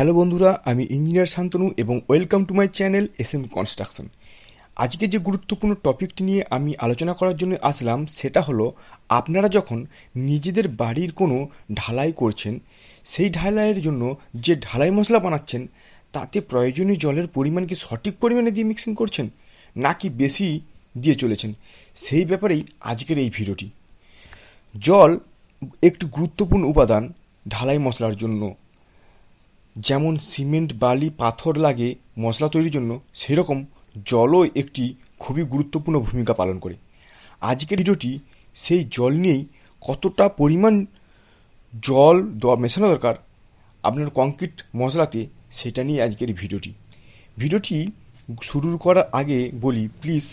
Hello বন্ধুরা, আমি engineer Shantanu এবং welcome to my channel SM construction. আজকে যে গুরুত্বপূর্ণ টপিকটি নিয়ে আমি আলোচনা করার জন্য আসলাম সেটা হলো, আপনারা যখন নিজেদের বাড়ির কোনো ঢালাই করছেন, সেই ঢালাইয়ের জন্য যে ঢালাই মশলা বানাচ্ছেন তাতে প্রয়োজনীয় জলের পরিমাণ কি সঠিক পরিমাণে দিয়ে মিক্সিং করছেন নাকি বেশি দিয়ে চলেছেন, সেই ব্যাপারেই আজকের এই ভিডিওটি। জল একটি গুরুত্বপূর্ণ উপাদান ঢালাই মশলার জন্য। যেমন সিমেন্ট, বালি, পাথর লাগে মশলা তৈরির জন্য, সেরকম জলও একটি খুবই গুরুত্বপূর্ণ ভূমিকা পালন করে। আজকের ভিডিওটি সেই জল নিয়েই, কতটা পরিমাণ জল মেশানো দরকার আপনার কংক্রিট মশলাতে, সেটা নিয়ে আজকের ভিডিওটি শুরু করার আগে বলি, প্লিজ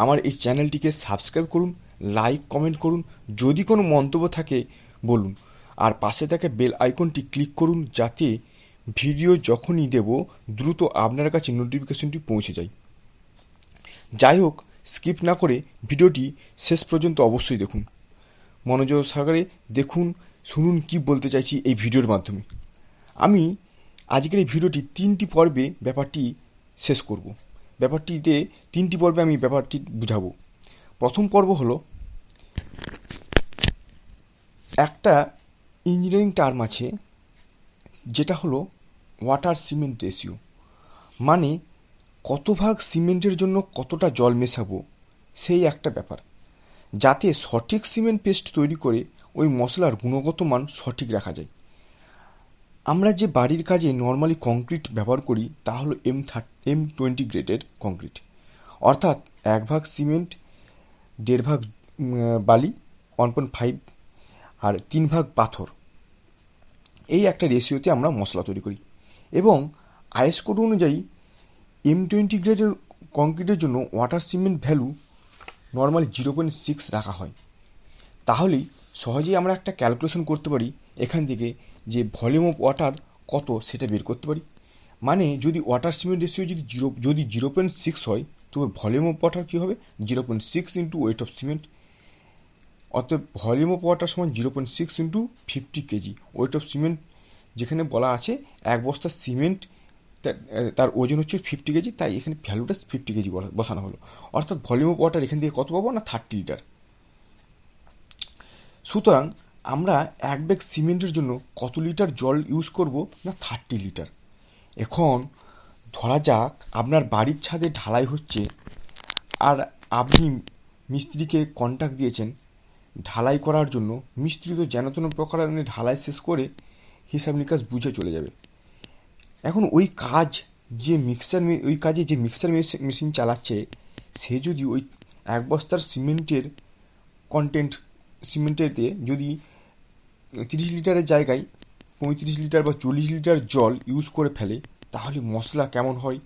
আমার এই চ্যানেলটিকে সাবস্ক্রাইব করুন, লাইক কমেন্ট করুন, যদি কোনো মন্তব্য থাকে বলুন, আর পাশে থাকা বেল আইকনটি ক্লিক করুন যাতে ভিডিও যখনই দেব দ্রুত আপনার কাছে নোটিফিকেশনটি পৌঁছে যায়। যাই হোক, স্কিপ না করে ভিডিওটি শেষ পর্যন্ত অবশ্যই দেখুন, মনোযোগ সহকারে দেখুন, শুনুন কি বলতে চাইছি এই ভিডিওর মাধ্যমে। আমি আজকের এই ভিডিওটি 3টি পর্বে ব্যাপারটি শেষ করব। ব্যাপারটিতে 3টি পর্বে আমি ব্যাপারটি বুঝাবো। প্রথম পর্ব হলো, একটা ইঞ্জিনিয়ারিং টার্ম আছে যেটা হলো ওয়াটার সিমেন্ট রেশিও, মানে কত ভাগ সিমেন্টের জন্য কতটা জল মেশাবো, সেই একটা ব্যাপার, যাতে সঠিক সিমেন্ট পেস্ট তৈরি করে ওই মশলার গুণগত মান সঠিক রাখা যায়। আমরা যে বাড়ির কাজে নর্মালি কংক্রিট ব্যবহার করি তা হলো M20 গ্রেডের কংক্রিট, অর্থাৎ 1 ভাগ সিমেন্ট, 1.5 ভাগ বালি, 1.5 আর 3 ভাগ পাথর, এই একটা রেশিওতে আমরা মশলা তৈরি করি। এবং আইএস কোড অনুযায়ী M20 গ্রেডের কংক্রিটের জন্য ওয়াটার সিমেন্ট ভ্যালু নর্মালি 0.6 রাখা হয়। তাহলেই সহজেই আমরা একটা ক্যালকুলেশন করতে পারি এখান থেকে, যে ভলিউম অফ ওয়াটার কত সেটা বের করতে পারি। মানে যদি ওয়াটার সিমেন্ট রেশিও যদি 0.6 হয়, তবে ভলিউম অফ ওয়াটার কী হবে, 0.6 ইন্টু ওয়েট অফ সিমেন্ট। অতএব ভলিউম অফ ওয়াটার সমান 0.6 into 50 KG. Weight of cement যেখানে বলা আছে 1 বস্তা সিমেন্ট, তার ওজন হচ্ছে 50 কেজি, তাই এখানে ভ্যালুটা 50 কেজি বসানো হলো। অর্থাৎ ভলিউম অফ ওয়াটার এখান থেকে কত পাবো না, 30 লিটার। সুতরাং আমরা 1 ব্যাগ সিমেন্টের জন্য কত লিটার জল ইউজ করব না, 30 লিটার। এখন ধরা যাক আপনার বাড়ির ছাদে ঢালাই হচ্ছে, আর আপনি মিস্ত্রিকে কন্ট্যাক্ট দিয়েছেন ঢালাই করার জন্য। মিস্ত্রি তো যেন তেন প্রকারে ঢালাই শেষ করে হিসাব নিকাশ বুঝে চলে যাবে। এখন ওই কাজে যে মিক্সার মেশিন চালাচ্ছে, সে যদি ওই 1 বস্তার সিমেন্টেতে যদি 30 লিটারের জায়গায় 35 লিটার বা 40 লিটার জল ইউজ করে ফেলে, তাহলে মশলা কেমন হয়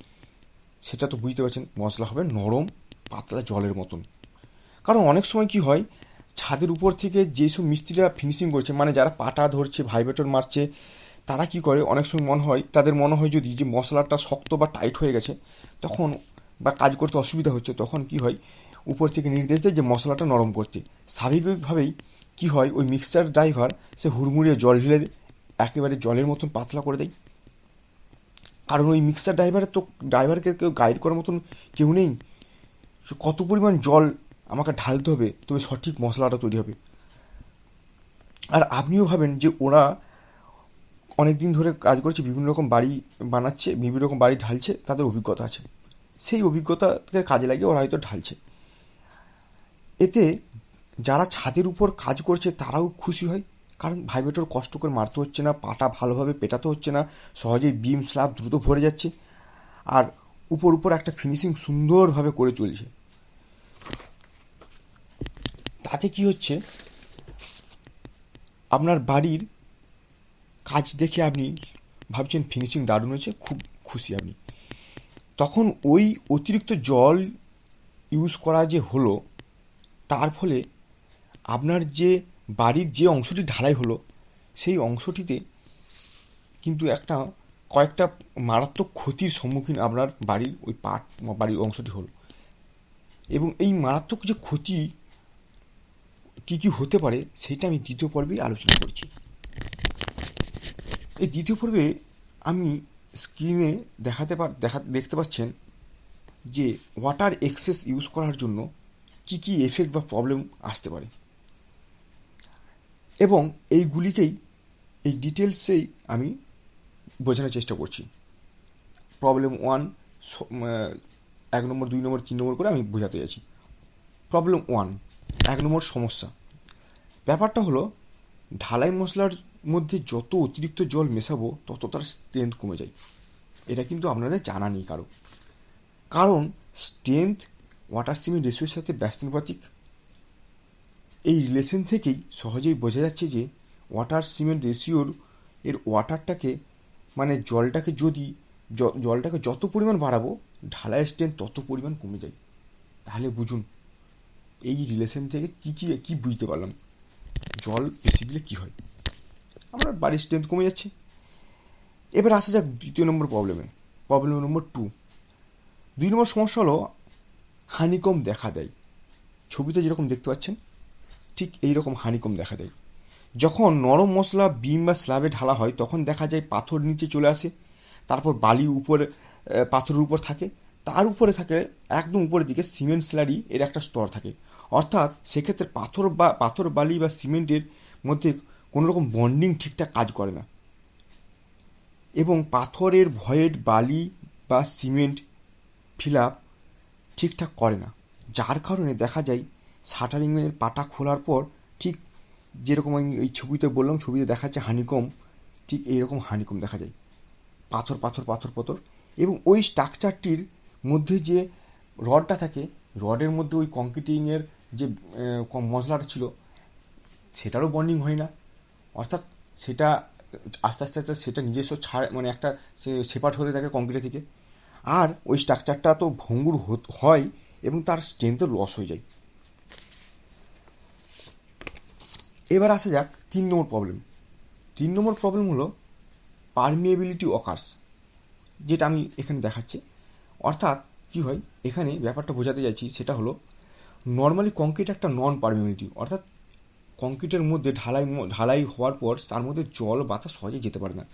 সেটা তো বুঝতে পারছেন। মশলা হবে নরম পাতলা জলের মতন। কারণ অনেক সময় কি হয়, ছাদের উপর থেকে যেসব মিস্ত্রিরা ফিনিশিং করছে, মানে যারা পাটা ধরছে, ভাইব্রেটর মারছে, তারা কি করে, অনেক সময় তাদের মনে হয় যদি যে মশলাটা শক্ত বা টাইট হয়ে গেছে, তখন বা কাজ করতে অসুবিধা হচ্ছে, তখন কি হয়, উপর থেকে নির্দেশ দেয় যে মশলাটা নরম করতে। স্বাভাবিকভাবেই কি হয়, ওই মিক্সচার ড্রাইভার সে হুড়মুড়িয়ে জল ঢেলে একেবারে জলের মতন পাতলা করে দেয়। কারণ ওই মিক্সার ড্রাইভারকে কেউ গাইড করার মতন কেউ নেই, কত পরিমাণ জল আমাকে ঢালতে হবে তবে সঠিক মশলাটা তৈরি হবে। আর আপনিও ভাবেন যে ওরা অনেক দিন ধরে কাজ করছে, বিভিন্ন রকম বাড়ি বানাচ্ছে, বিভিন্ন রকম বাড়ি ঢালছে, তাদের অভিজ্ঞতা আছে, সেই অভিজ্ঞতাকে কাজে লাগিয়ে ওরা হয়তো ঢালছে। এতে যারা ছাদের উপর কাজ করছে তারাও খুশি হয়, কারণ ভাইব্রেটর কষ্ট করে মারতে হচ্ছে না, পাটা ভালোভাবে পেটাতে হচ্ছে না, সহজেই বিম স্ল্যাব দ্রুত ভরে যাচ্ছে, আর উপর একটা ফিনিশিং সুন্দরভাবে করে চলছে। তাতে কি হচ্ছে, আপনার বাড়ির কাজ দেখে আপনি ভাবছেন ফিনিশিং দারুণ হয়েছে, খুব খুশি আপনি। তখন ওই অতিরিক্ত জল ইউজ করা যে হলো, তার ফলে আপনার যে বাড়ির যে অংশটি ঢালাই হলো, সেই অংশটিতে কিন্তু কয়েকটা মারাত্মক ক্ষতির সম্মুখীন আপনার বাড়ির বাড়ির অংশটি হলো। এবং এই মারাত্মক যে ক্ষতি কী কী হতে পারে সেটা আমি দ্বিতীয় পর্বে আলোচনা করছি। এই দ্বিতীয় পর্বে আমি স্ক্রিনে দেখতে পাচ্ছেন যে ওয়াটার এক্সেস ইউজ করার জন্য কি কি এফেক্ট বা প্রবলেম আসতে পারে, এবং এইগুলিকেই এই ডিটেলসেই আমি বোঝানোর চেষ্টা করছি। প্রবলেম 1, 1 নম্বর, 2 নম্বর, 3 নম্বর করে আমি বোঝাতে যাচ্ছি। প্রবলেম 1, 1 নম্বর সমস্যা। ব্যাপারটা হলো, ঢালাই মশলার মধ্যে যত অতিরিক্ত জল মেশাবো তত তার স্ট্রেংথ কমে যায়। এটা কিন্তু আপনাদের জানা নেই কারণ স্ট্রেংথ ওয়াটার সিমেন্ট রেশিওর সাথে ব্যস্তানুপাতিক। এই রিলেশন থেকেই সহজেই বোঝা যাচ্ছে যে ওয়াটার সিমেন্ট রেশিওর ওয়াটারটাকে মানে জলটাকে যত পরিমাণ বাড়াবো ঢালাইয়ের স্ট্রেংথ তত পরিমাণ কমে যায়। তাহলে বুঝুন এই রিলেশন থেকে কি বুঝতে পারলাম, জল বেশি দিলে কি হয়, আমার বাড়ির স্ট্রেংথ কমে যাচ্ছে। এবার আসা যাক দ্বিতীয় নম্বর প্রবলেম নম্বর 2। 2 নম্বর সমস্যা হলো হানিকম দেখা দেয়। ছবিতে যেরকম দেখতে পাচ্ছেন ঠিক এইরকম হানিকম দেখা দেয়। যখন নরম মশলা বিম বা স্ল্যাবে ঢালা হয় তখন দেখা যায় পাথর নিচে চলে আসে, তারপর বালি উপরে পাথরের উপর থাকে, তার উপরে থাকে একদম উপরের দিকে সিমেন্ট স্ল্যারি এর একটা স্তর থাকে। অর্থাৎ সেক্ষেত্রে পাথর বালি বা সিমেন্টের মধ্যে কোনো রকম বন্ডিং ঠিকঠাক কাজ করে না, এবং পাথরের ভয়েড বালি বা সিমেন্ট ফিল আপ ঠিকঠাক করে না, যার কারণে দেখা যায় শাটারিংয়ের পাটা খোলার পর ঠিক যেরকম আমি এই ছবিতে বললাম, ছবিতে দেখা যাচ্ছে হানিকম, ঠিক এইরকম হানিকম দেখা যায়, পাথর পাথর পাথর পাথর। এবং ওই স্ট্রাকচারটির মধ্যে যে রডটা থাকে, রডের মধ্যে ওই কংক্রিটিংয়ের যে মশলাটা ছিল সেটারও বন্ডিং হয় না। অর্থাৎ সেটা আস্তে আস্তে আস্তে সেটা নিজস্ব মানে একটা সেপারেট হতে থাকে কংক্রিটের থেকে, আর ওই স্ট্রাকচারটা তো ভঙ্গুর হয় এবং তার স্ট্রেংথও লস হয়ে যায়। এবার আসা যাক 3 নম্বর প্রবলেম। 3 নম্বর প্রবলেম হলো পারমিয়েবিলিটি অকার্স, যেটা আমি এখানে দেখাচ্ছি। অর্থাৎ কি হয়, এখানে ব্যাপারটা বোঝাতে যাচ্ছি সেটা হলো, নর্মালি কংক্রিট একটা নন পারমিয়েবিলিটি, অর্থাৎ কংক্রিটের মধ্যে ঢালাই হওয়ার পর তার মধ্যে জল বাতাস সহজে যেতে পারে না।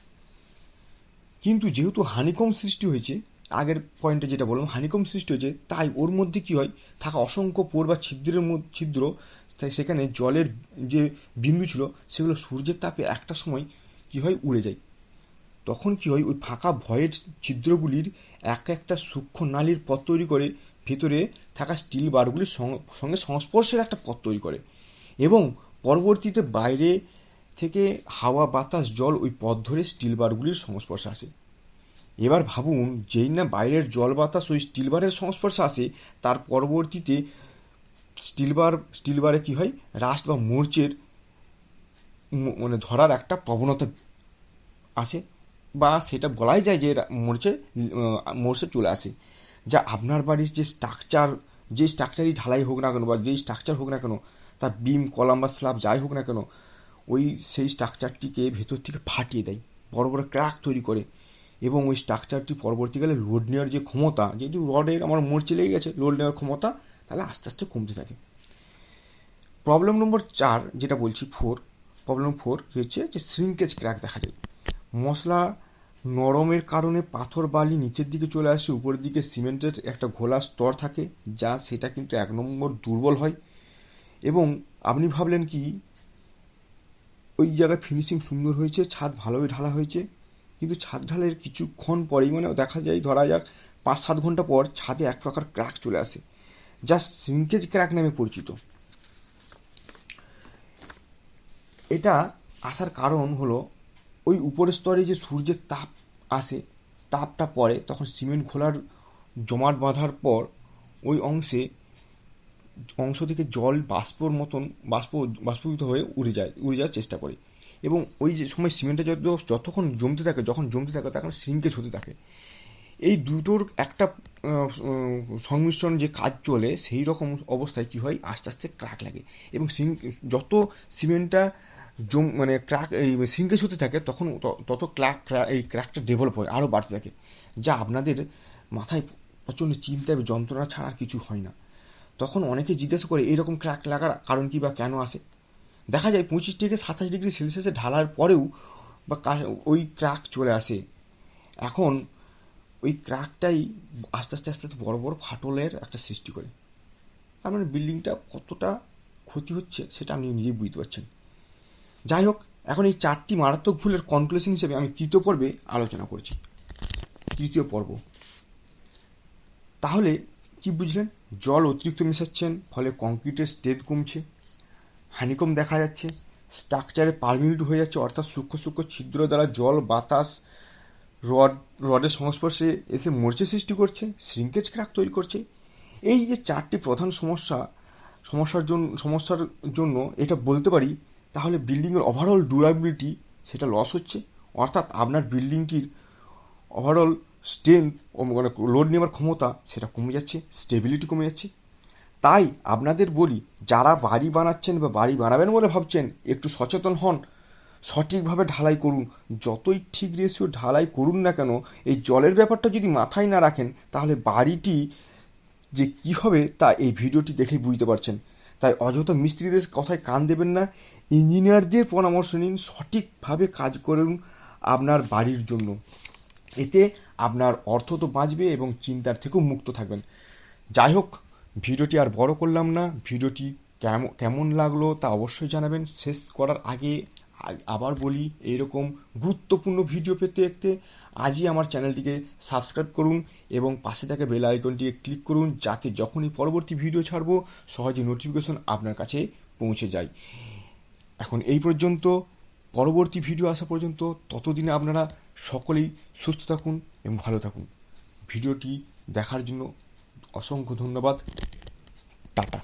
কিন্তু যেহেতু হানিকম সৃষ্টি হয়েছে, আগের পয়েন্টে যেটা বললাম হানিকম সৃষ্টি হয়েছে, তাই ওর মধ্যে কি হয়, থাকা অসংখ্য পোর বা ছিদ্র, সেখানে জলের যে বিন্দু ছিল সেগুলো সূর্যের তাপে একটা সময় কি হয় উড়ে যায়। তখন কি হয়, ওই ফাঁকা ভয়েড ছিদ্রগুলির একটা সূক্ষ্ম নালীর পথ তৈরি করে ভেতরে থাকা স্টিল বারগুলির সঙ্গে সংস্পর্শের একটা পথ তৈরি করে, এবং পরবর্তীতে বাইরে থেকে হাওয়া বাতাস জল ওই পথ ধরে স্টিল বারগুলির সংস্পর্শে আসে। এবার ভাবুন, যেই না বাইরের জল বাতাস ওই স্টিল বারের সংস্পর্শে আসে, তার পরবর্তীতে স্টিল বারে কি হয়, রাস্ট বা মোর্চের মানে ধরার একটা প্রবণতা আছে, বা সেটা বলাই যায় যে মোর্চে চলে আসে, যা আপনার বাড়ির যে স্ট্রাকচারই ঢালাই হোক না কেন বা যেই স্ট্রাকচার হোক না কেন, তার বিম কলাম বা স্ল্যাব যাই হোক না কেন, সেই স্ট্রাকচারটিকে ভেতর থেকে ফাটিয়ে দেয়, বড় বড় ক্র্যাক তৈরি করে, এবং ওই স্ট্রাকচারটি পরবর্তীকালে লোড নেওয়ার যে ক্ষমতা, যেহেতু রডের আমার মোর্চে লেগে গেছে, লোড নেওয়ার ক্ষমতা তাহলে আস্তে আস্তে কমতে থাকে। প্রবলেম নম্বর 4 যেটা বলছি, প্রবলেম 4 হচ্ছে যে শ্রিঙ্কেজ ক্র্যাক দেখা যায়। মশলা নরমের কারণে পাথর বালি নিচের দিকে চলে আসে, উপরের দিকে সিমেন্টের একটা ঘোলা স্তর থাকে, যা সেটা কিন্তু 1 নম্বর দুর্বল হয়। এবং আপনি ভাবলেন কি ওই জায়গায় ফিনিশিং সুন্দর হয়েছে, ছাদ ভালোভাবে ঢালা হয়েছে, কিন্তু ছাদ ঢালের কিছুক্ষণ পরেই মানে দেখা যায়, ধরা যাক 5-7 ঘন্টা পর ছাদে এক প্রকার ক্র্যাক চলে আসে, যা শ্রিঙ্কেজ ক্র্যাক নামে পরিচিত। এটা আসার কারণ হলো, ওই উপরের স্তরে যে সূর্যের তাপ আসে, তাপটা পড়ে, তখন সিমেন্ট খোলার জমাট বাঁধার পর ওই অংশ থেকে জল বাষ্পীভূত হয়ে উড়ে যাওয়ার চেষ্টা করে, এবং ওই যে সময় সিমেন্টটা যতক্ষণ জমতে থাকে তখন শ্রিঙ্কেজ হতে থাকে। এই দুটোর একটা সংমিশ্রণ যে কাজ চলে, সেই রকম অবস্থায় কি হয়, আস্তে আস্তে ক্র্যাক লাগে, এবং যত সিমেন্টটা মানে শ্রিঙ্কেজ হতে থাকে তখন তত এই ক্র্যাকটা ডেভেলপ হয়, আরও বাড়তে থাকে, যা আপনাদের মাথায় প্রচণ্ড চিন্তা এবং যন্ত্রণা ছাড়া আর কিছু হয় না। তখন অনেকে জিজ্ঞাসা করে এইরকম ক্র্যাক লাগার কারণ কি বা কেন আসে। দেখা যায় 25 থেকে 27 ডিগ্রি সেলসিয়াসে ঢালার পরেও বা ওই ক্র্যাক চলে আসে, এখন ওই ক্র্যাকটাই আস্তে আস্তে আস্তে আস্তে বড় বড় ফাটলের একটা সৃষ্টি করে। তার মানে বিল্ডিংটা কতটা ক্ষতি হচ্ছে সেটা আপনি নিজেই বুঝতে পারছেন। যাই হোক, এখন এই 4টি মারাত্মক ভুলের কনক্লুশন হিসেবে আমি তৃতীয় পর্বে আলোচনা করছি। তৃতীয় পর্ব, তাহলে কি বুঝলেন? জল অতিরিক্ত মেশাচ্ছেন, ফলে কংক্রিটের স্ট্রেংথ কমছে, হানিকম দেখা যাচ্ছে, স্ট্রাকচারে পারমিনেন্ট হয়ে যাচ্ছে, অর্থাৎ সূক্ষ্ম সূক্ষ্ম ছিদ্র দ্বারা জল বাতাস রডের সংস্পর্শে এসে মরচে সৃষ্টি করছে, শ্রিঙ্কেজ ক্র্যাক তৈরি করছে। এই যে 4টি প্রধান সমস্যার জন্য এটা বলতে পারি, তাহলে বিল্ডিংয়ের ওভারঅল ডিউরেবিলিটি সেটা লস হচ্ছে, অর্থাৎ আপনার বিল্ডিংটির ওভারঅল স্ট্রেংথ ও মানে লোড নেওয়ার ক্ষমতা সেটা কমে যাচ্ছে, স্টেবিলিটি কমে যাচ্ছে। তাই আপনাদের বলি, যারা বাড়ি বানাচ্ছেন বা বাড়ি বানাবেন বলে ভাবছেন, একটু সচেতন হন, সঠিকভাবে ঢালাই করুন। যতই ঠিক রেশিও ঢালাই করুন না কেন, এই জলের ব্যাপারটা যদি মাথায় না রাখেন, তাহলে বাড়িটি যে কী হবে তা এই ভিডিওটি দেখেই বুঝতে পারছেন। তাই অযথা মিস্ত্রিদের কথায় কান দেবেন না, ইঞ্জিনিয়ারদের পরামর্শ নিন, সঠিকভাবে কাজ করুন আপনার বাড়ির জন্য। এতে আপনার অর্থ তো বাঁচবে এবং চিন্তার থেকেও মুক্ত থাকবেন। যাই হোক, ভিডিওটি আর বড় করলাম না। ভিডিওটি কেমন লাগলো তা অবশ্যই জানাবেন। শেষ করার আগে আবার বলি, এইরকম গুরুত্বপূর্ণ ভিডিও পেতে আজই আমার চ্যানেলটিকে সাবস্ক্রাইব করুন এবং পাশে থাকা বেল আইকনটিকে ক্লিক করুন, যাতে যখনই পরবর্তী ভিডিও ছাড়বো সহজে নোটিফিকেশন আপনার কাছে পৌঁছে যায়। এখন এই পর্যন্ত, পরবর্তী ভিডিও আসা পর্যন্ত ততদিনে আপনারা সকলেই সুস্থ থাকুন এবং ভালো থাকুন। ভিডিওটি দেখার জন্য অসংখ্য ধন্যবাদ। টাটা।